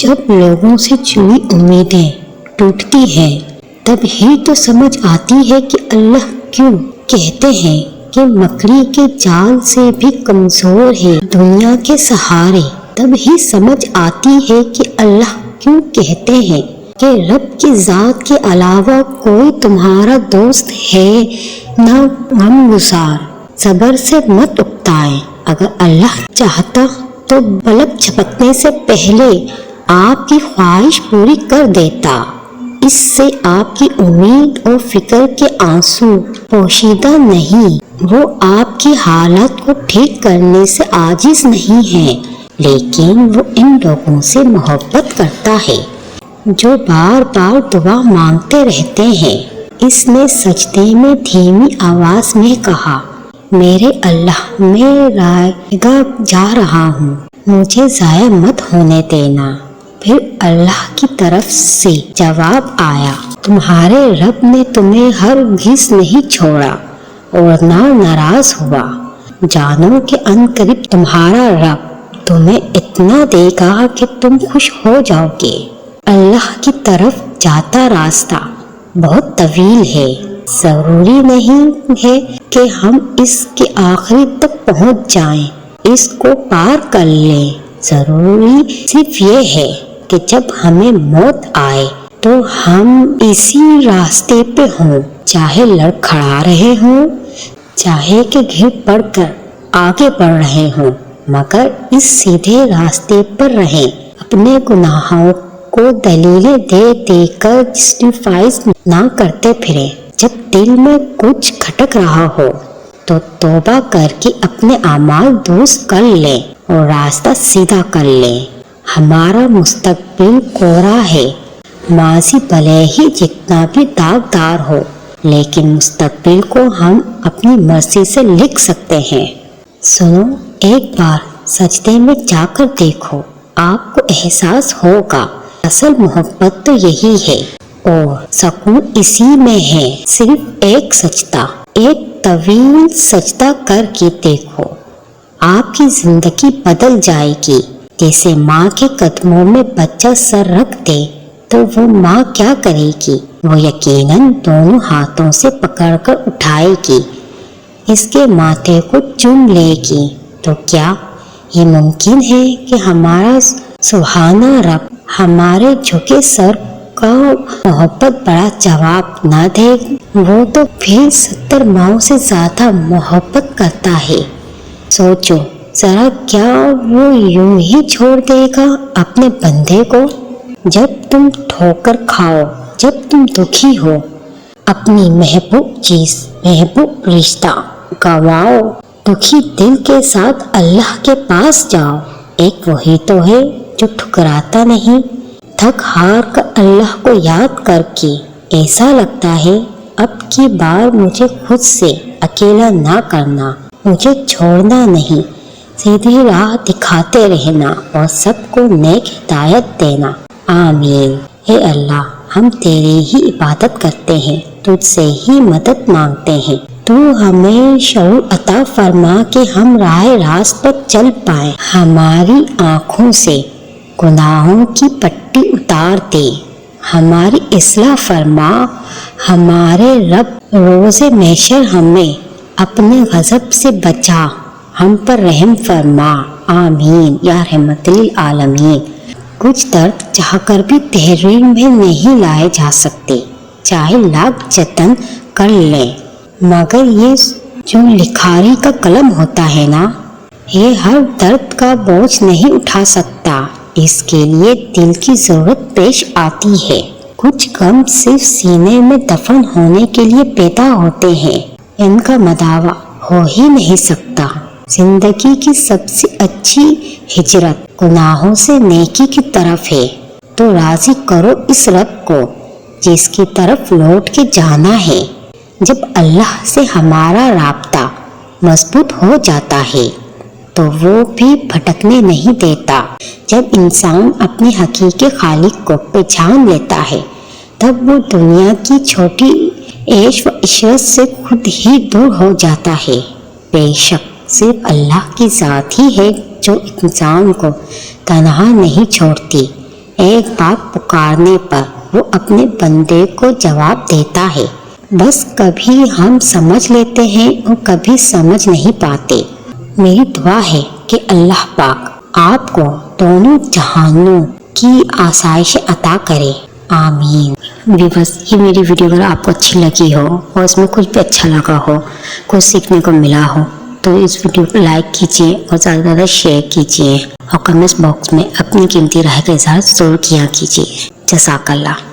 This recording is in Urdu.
جب لوگوں سے جڑی امیدیں ٹوٹتی ہیں تب ہی تو سمجھ آتی ہے کہ اللہ کیوں کہتے ہیں کہ مکڑی کے جال سے بھی کمزور ہے دنیا کے سہارے۔ تب ہی سمجھ آتی ہے کہ اللہ کیوں کہتے ہیں کہ رب کی ذات کے علاوہ کوئی تمہارا دوست ہے نہ غمگسار۔ صبر سے مت اکتائیں، اگر اللہ چاہتا تو پلک جھپکنے سے پہلے آپ کی خواہش پوری کر دیتا۔ اس سے آپ کی امید اور فکر کے آنسو پوشیدہ نہیں۔ وہ آپ کی حالت کو ٹھیک کرنے سے عاجز نہیں ہے، لیکن وہ ان لوگوں سے محبت کرتا ہے جو بار بار دعا مانگتے رہتے ہیں۔ اس نے سجدے میں دھیمی آواز میں کہا، میرے اللہ، میں رائگاں جا رہا ہوں، مجھے ضائع مت ہونے دینا۔ پھر اللہ کی طرف سے جواب آیا، تمہارے رب نے تمہیں ہرگز نہیں چھوڑا اور نہ ناراض ہوا۔ جانو کہ عنقریب تمہارا رب تمہیں اتنا دے گا کہ تم خوش ہو جاؤ گے۔ اللہ کی طرف جاتا راستہ بہت طویل ہے، ضروری نہیں ہے کہ ہم اس کے آخری تک پہنچ جائیں، اس کو پار کر لیں۔ ضروری صرف یہ ہے کہ جب ہمیں موت آئے تو ہم اسی راستے پہ ہوں، چاہے لڑکھڑا رہے ہوں، چاہے کہ گر پڑ کر آگے بڑھ رہے ہوں، مگر اس سیدھے راستے پر رہیں۔ اپنے گناہوں کو دلیلیں دے دے کر جسٹیفائز نہ کرتے پھریں۔ جب دل میں کچھ کھٹک رہا ہو تو توبہ کر کے اپنے اعمال درست کر لیں اور راستہ سیدھا کر لیں۔ ہمارا مستقبل کوہرا ہے، ماضی بھلے ہی جتنا بھی داغدار ہو، لیکن مستقبل کو ہم اپنی مرضی سے لکھ سکتے ہیں۔ سنو، ایک بار سجدے میں جا کر دیکھو، آپ کو احساس ہوگا اصل محبت تو یہی ہے اور سکون اسی میں ہے۔ صرف ایک سجدہ، ایک طویل سجدہ کر کے دیکھو، آپ کی زندگی بدل جائے گی۔ جیسے ماں کے قدموں میں بچہ سر رکھ دے تو وہ ماں کیا کرے گی؟ وہ یقیناً دونوں ہاتھوں سے پکڑ کر اٹھائے گی، اس کے ماتھے کو چوم لے گی۔ تو کیا یہ ممکن ہے کہ ہمارا سبحانہ رب ہمارے جھکے سر کا محبت بڑا جواب نہ دے؟ وہ تو پھر 70 ماؤں سے زیادہ محبت کرتا ہے۔ سوچو ذرا، کیا وہ یوں ہی چھوڑ دے گا اپنے بندے کو؟ جب تم ٹھوکر کھاؤ، جب تم دکھی ہو، اپنی محبوب چیز، محبوب رشتہ گواؤ، دکھی دل کے ساتھ اللہ کے پاس جاؤ۔ ایک وہی تو ہے جو ٹھکراتا نہیں۔ تھک ہار کر اللہ کو یاد کر کے ایسا لگتا ہے اب کی بار مجھے خود سے اکیلا نہ کرنا، مجھے چھوڑنا نہیں، سیدھی راہ دکھاتے رہنا اور سب کو نیک ہدایت دینا۔ آمین۔ اے اللہ، ہم تیری ہی عبادت کرتے ہیں، تجھ سے ہی مدد مانگتے ہیں۔ تو ہمیں شعور عطا فرما کہ ہم راہ راست پر چل پائیں۔ ہماری آنکھوں سے گناہوں کی پٹی اتار دے، ہماری اصلاح فرما۔ ہمارے رب روز محشر ہمیں اپنے غضب سے بچا، ہم پر رحم فرما۔ آمین یا رحمت للعالمین۔ کچھ درد چاہ کر بھی تحریر میں نہیں لائے جا سکتے، چاہے لاکھ جتن کر لیں، مگر یہ جو لکھاری کا قلم ہوتا ہے نا، یہ ہر درد کا بوجھ نہیں اٹھا سکتا، اس کے لیے دل کی ضرورت پیش آتی ہے۔ کچھ غم صرف سینے میں دفن ہونے کے لیے پیدا ہوتے ہیں، ان کا مداوع ہو ہی نہیں سکتا۔ زندگی کی سب سے اچھی ہجرت گناہوں سے نیکی کی طرف ہے، تو راضی کرو اس رب کو جس کی طرف لوٹ کے جانا ہے۔ جب اللہ سے ہمارا رابطہ مضبوط ہو جاتا ہے تو وہ بھی بھٹکنے نہیں دیتا۔ جب انسان اپنے حقیقی خالق کو پہچان لیتا ہے تب وہ دنیا کی چھوٹی عیش و عشرت سے خود ہی دور ہو جاتا ہے۔ بے شک صرف اللہ کی ذات ہی ہے جو انسان کو تنہا نہیں چھوڑتی۔ ایک بار پکارنے پر وہ اپنے بندے کو جواب دیتا ہے، بس کبھی ہم سمجھ لیتے ہیں اور کبھی سمجھ نہیں پاتے۔ میری دعا ہے کہ اللہ پاک آپ کو دونوں جہانوں کی آسائش عطا کرے، آمین۔ بس یہ میری ویڈیو اگر آپ کو اچھی لگی ہو اور اس میں کچھ بھی اچھا لگا ہو، کچھ سیکھنے کو ملا ہو، تو اس ویڈیو کو لائک کیجیے اور زیادہ سے زیادہ شیئر کیجیے اور کمنٹس باکس میں اپنی قیمتی رائے کا اظہار ضرور کیا کیجیے۔ جزاک اللہ۔